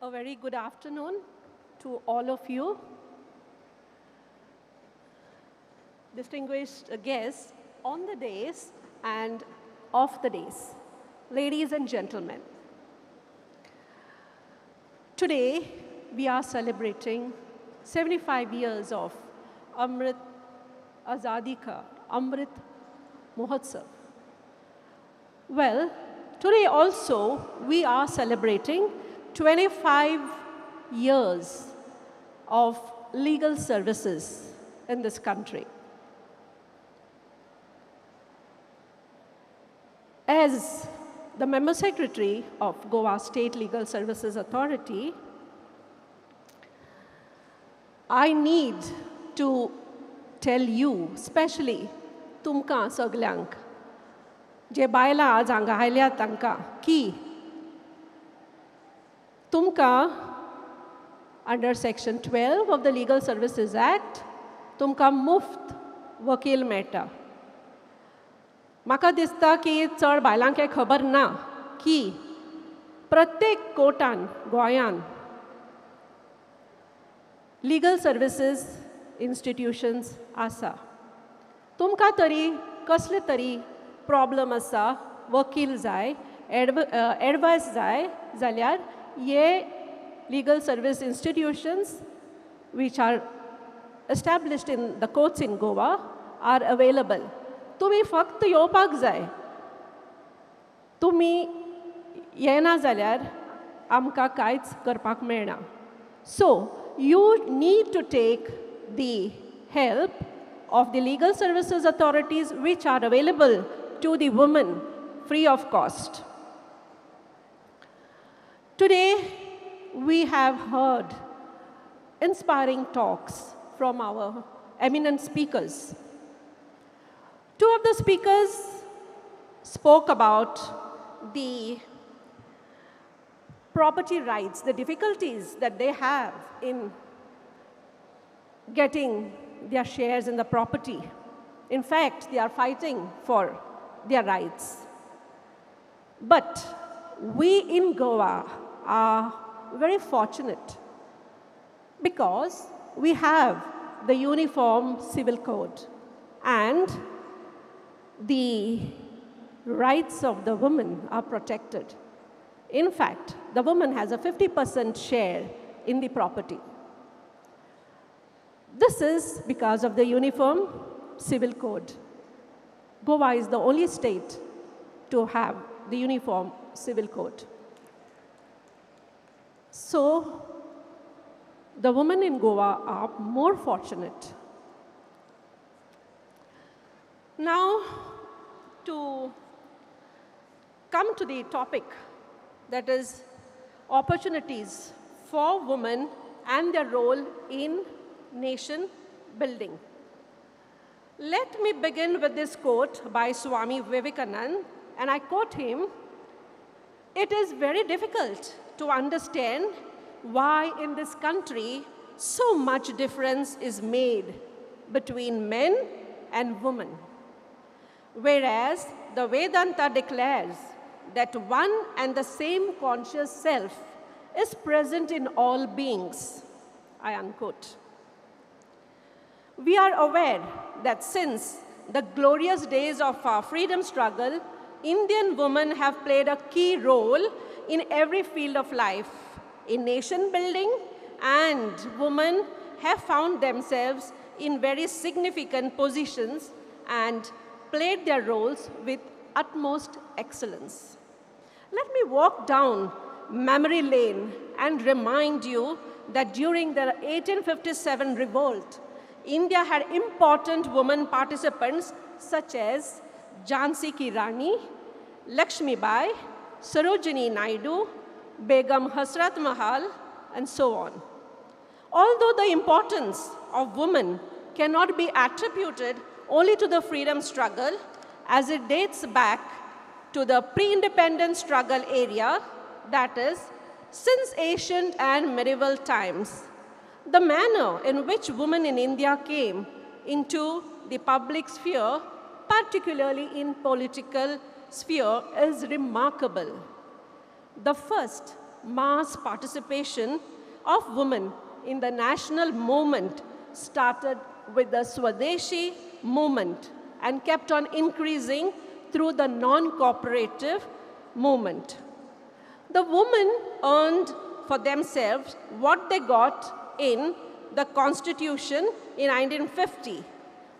A very good afternoon to all of you. Distinguished guests on the days and off the days, ladies and gentlemen. Today, we are celebrating 75 years of Amrit Azadi Ka Amrit Mahotsav. Well, today also we are celebrating 25 years of legal services in this country. As the Member Secretary of Goa State Legal Services Authority, I need to tell you, especially तुमकां सगल्यांक, जे बायलां आज हांगा आयल्यात तांकां, की तुमकां under Section 12 of the Legal Services Act, तुमकां मुफ्त वकील मेळटा. म्हाका दिसता की चड बायलांक हें खबर ना की प्रत्येक कोर्टान गोंयान legal services institutions आसा. तुमकां तरी कसले तरी प्रॉब्लम आसा, वकील जाय, एडवायस जाय जाल्यार हे legal service institutions which are established in the courts in Goa are available. तुम्ही फक्त येवपाक जाय. तुम्ही येना जाल्यार आमकां कांयच करपाक मेळना. So, you need to take the help of the legal services authorities which are available to the women free of cost. Today, we have heard inspiring talks from our eminent speakers. Two of the speakers spoke about the property rights, the difficulties that they have in getting their shares in the property. In fact, they are fighting for their rights. But we in Goa are very fortunate because we have the Uniform Civil Code and the rights of the women are protected. In fact, the woman has a 50% share in the property. This is because of the Uniform Civil Code. Goa is the only state to have the Uniform Civil Code. So, the women in Goa are more fortunate. Now, to come to the topic, that is opportunities for women and their role in nation building. Let me begin with this quote by Swami Vivekananda, and I quote him, "It is very difficult to understand why in this country so much difference is made between men and women, whereas the Vedanta declares that one and the same conscious self is present in all beings." I unquote. We are aware that since the glorious days of our freedom struggle, Indian women have played a key role in every field of life, in nation building, and women have found themselves in very significant positions and played their roles with utmost excellence. Let me walk down memory lane and remind you that during the 1857 revolt, India had important women participants such as Jhansi Ki Rani, Lakshmi Bai, Sarojini Naidu, Begum Hasrat Mahal, and so on. Although the importance of women cannot be attributed only to the freedom struggle, as it dates back to the pre-independence struggle area, that is, since ancient and medieval times, the manner in which women in India came into the public sphere, particularly in political sphere, is remarkable. The first mass participation of women in the national movement started with the Swadeshi movement and kept on increasing through the non-cooperative movement. The women earned for themselves what they got in the Constitution in 1950,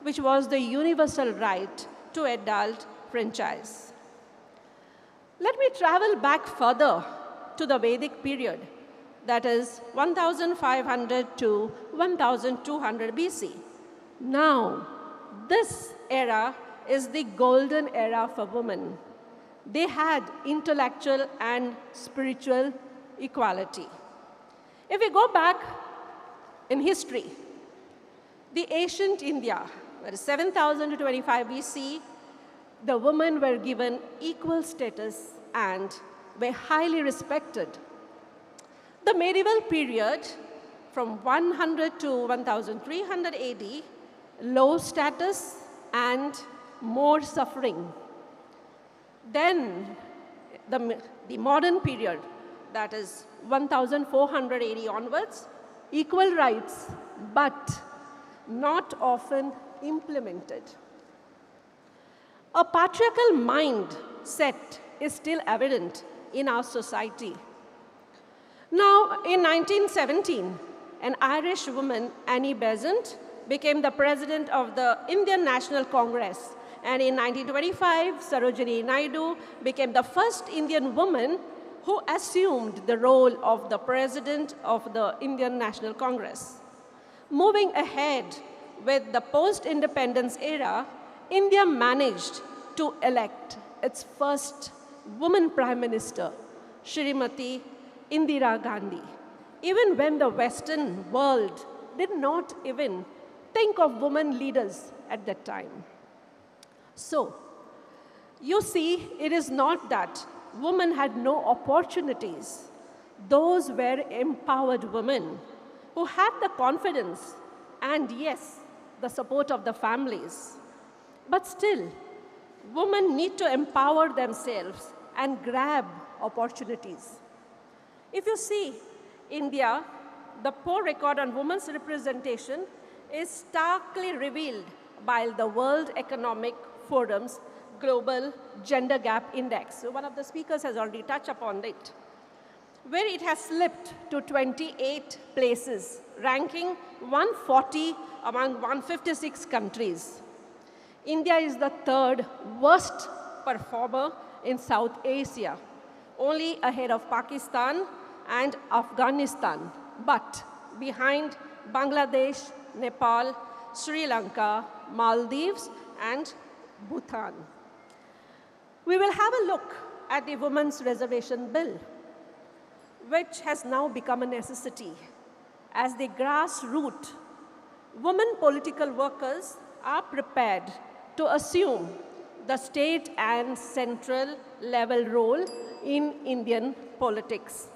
which was the universal right to adult franchise. Let me travel back further to the Vedic period, that is 1500 to 1200 BC. Now, this era is the golden era for women. They had intellectual and spiritual equality. If we go back in history, the ancient India, that is 7000 to 25 BC, the women were given equal status and were highly respected. The medieval period, from 100 to 1300 AD, low status and more suffering. Then the modern period, that is 1480 onwards, equal rights, but not often implemented. A patriarchal mindset is still evident in our society. Now, in 1917, an Irish woman, Annie Besant, became the president of the Indian National Congress. And in 1925, Sarojini Naidu became the first Indian woman who assumed the role of the president of the Indian National Congress. Moving ahead with the post-independence era, India managed to elect its first woman prime minister, Shrimati Indira Gandhi, even when the Western world did not even think of women leaders at that time. So, you see, it is not that women had no opportunities. Those were empowered women who had the confidence and, yes, the support of the families. But still, women need to empower themselves and grab opportunities. If you see India, the poor record on women's representation is starkly revealed by the World Economic Forum's Global Gender Gap Index. So one of the speakers has already touched upon it, where it has slipped to 28 places, ranking 140 among 156 countries. India is the third worst performer in South Asia, only ahead of Pakistan and Afghanistan, but behind Bangladesh, Nepal, Sri Lanka, Maldives, and Bhutan. We will have a look at the Women's Reservation Bill, which has now become a necessity. As the grassroots, women political workers are prepared to assume the state and central level role in Indian politics.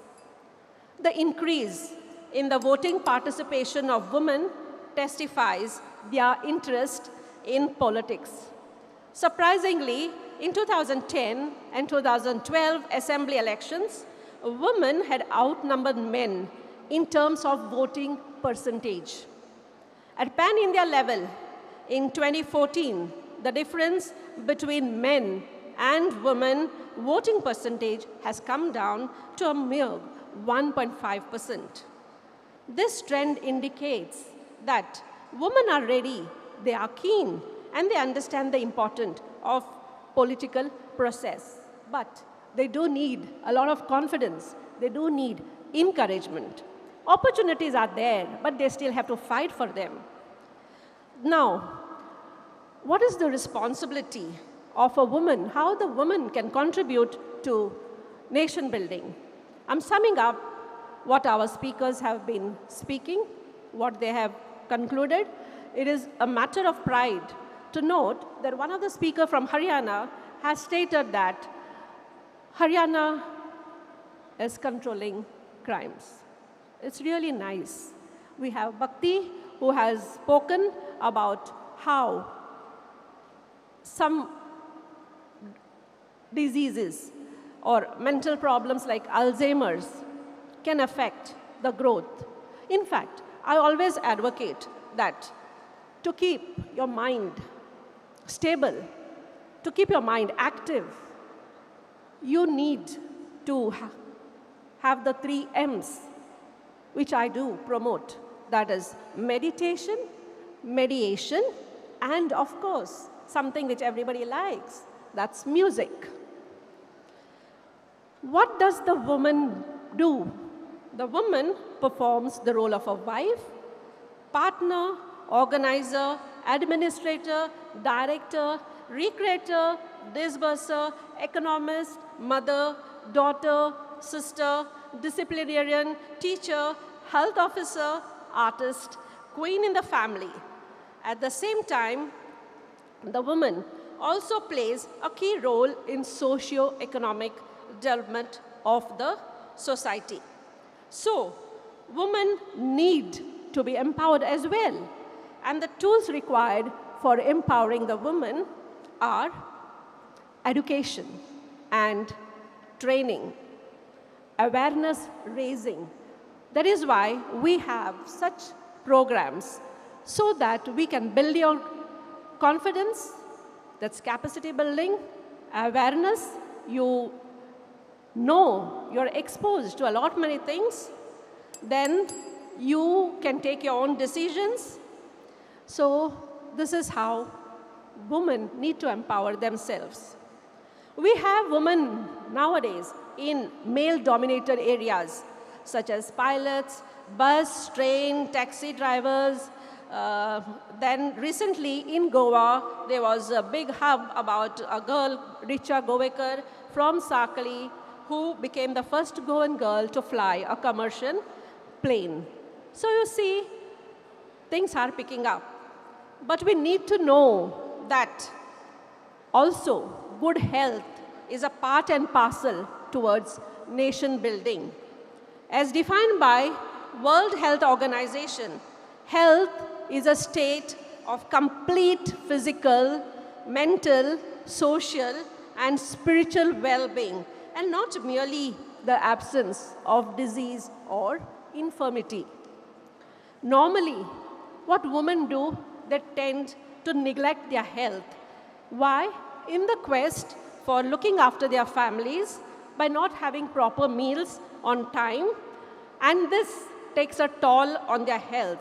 The increase in the voting participation of women testifies their interest in politics. Surprisingly, in 2010 and 2012 assembly elections, women had outnumbered men in terms of voting percentage. At pan-India level, in 2014, the difference between men and women voting percentage has come down to a mere 1.5%. This trend indicates that women are ready, they are keen, and they understand the importance of political process. But they do need a lot of confidence. They do need encouragement. Opportunities are there, but they still have to fight for them. Now, what is the responsibility of a woman? How the woman can contribute to nation building? I'm summing up what our speakers have been speaking, what they have concluded. It is a matter of pride to note that one of the speakers from Haryana has stated that Haryana is controlling crimes. It's really nice. We have Bhakti, who has spoken about how some diseases or mental problems like Alzheimer's can affect the growth. In fact, I always advocate that to keep your mind stable, to keep your mind active, you need to have the 3 M's, which I do promote. That is meditation, mediation, and of course, something which everybody likes, that's music. What does the woman do? The woman performs the role of a wife, partner, organizer, administrator, director, recreator, disburser, economist, mother, daughter, sister, disciplinarian, teacher, health officer, artist, queen in the family. At the same time, the woman also plays a key role in socio-economic development of the society. So, women need to be empowered as well. And the tools required for empowering the woman are education and training, awareness raising. That is why we have such programs so that we can build your confidence, that's capacity building, awareness, you know you're exposed to a lot many things, then you can take your own decisions. So this is how women need to empower themselves. We have women nowadays in male-dominated areas, such as pilots, bus, train, taxi drivers. Then recently in Goa, there was a big hub about a girl, Richa Govekar, from Sakali, who became the first Goan girl to fly a commercial plane. So you see, things are picking up. But we need to know that also good health is a part and parcel towards nation building. As defined by World Health Organization, health is a state of complete physical, mental, social, and spiritual well-being, and not merely the absence of disease or infirmity. Normally, what women do, they tend to neglect their health. Why? In the quest for looking after their families by not having proper meals on time, and this takes a toll on their health.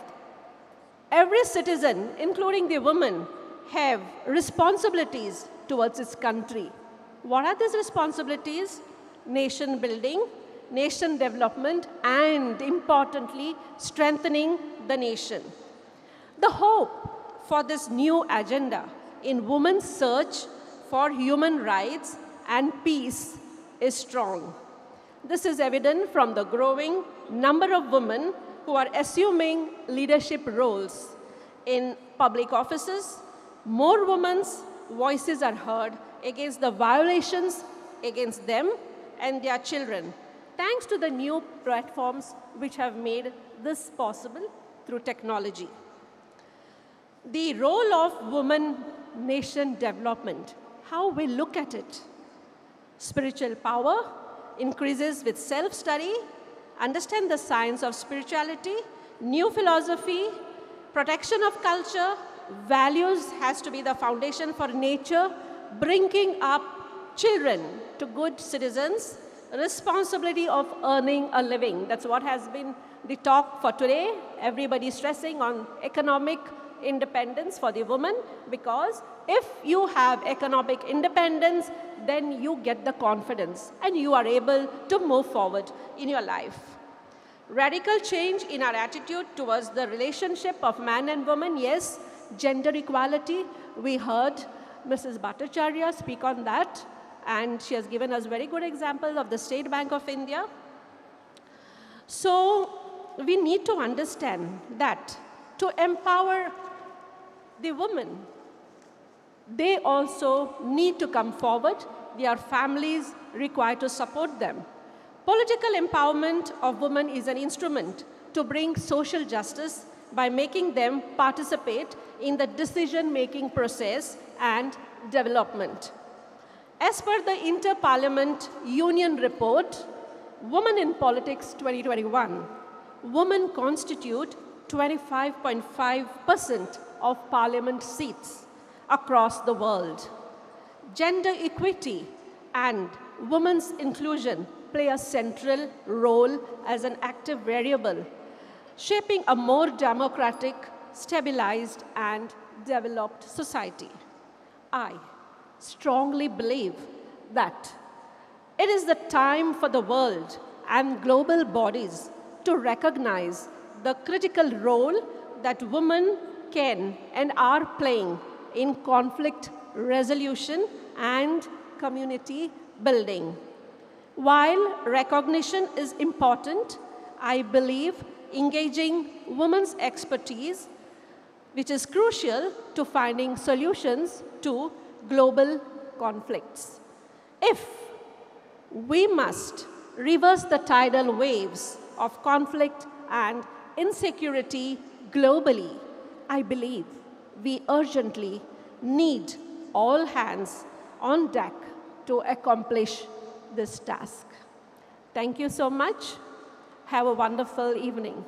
Every citizen, including the women, have responsibilities towards its country. What are these responsibilities? Nation building, nation development, and importantly, strengthening the nation. The hope for this new agenda in women's search for human rights and peace is strong. This is evident from the growing number of women who are assuming leadership roles in public offices. More women's voices are heard against the violations against them and their children, thanks to the new platforms which have made this possible through technology. The role of women nation development, how we look at it. Spiritual power increases with self-study, understand the science of spirituality, new philosophy, protection of culture, values has to be the foundation for nature, bringing up children to good citizens, responsibility of earning a living. That's what has been the talk for today. Everybody stressing on economic independence for the woman, because if you have economic independence, then you get the confidence and you are able to move forward in your life. Radical change in our attitude towards the relationship of man and woman, yes, gender equality. We heard Mrs. Bhattacharya speak on that, and she has given us very good examples of the State Bank of India. So we need to understand that to empower the women, they also need to come forward. Their families require to support them. Political empowerment of women is an instrument to bring social justice by making them participate in the decision-making process and development. As per the Inter-Parliament Union report, Women in Politics 2021, women constitute 25.5% of parliament seats across the world. Gender equity and women's inclusion play a central role as an active variable, shaping a more democratic, stabilized, and developed society. I strongly believe that it is the time for the world and global bodies to recognize the critical role that women can and are playing in conflict resolution and community building. While recognition is important, I believe engaging women's expertise, which is crucial to finding solutions to global conflicts. If we must reverse the tidal waves of conflict and insecurity globally, I believe we urgently need all hands on deck to accomplish this task. Thank you so much. Have a wonderful evening.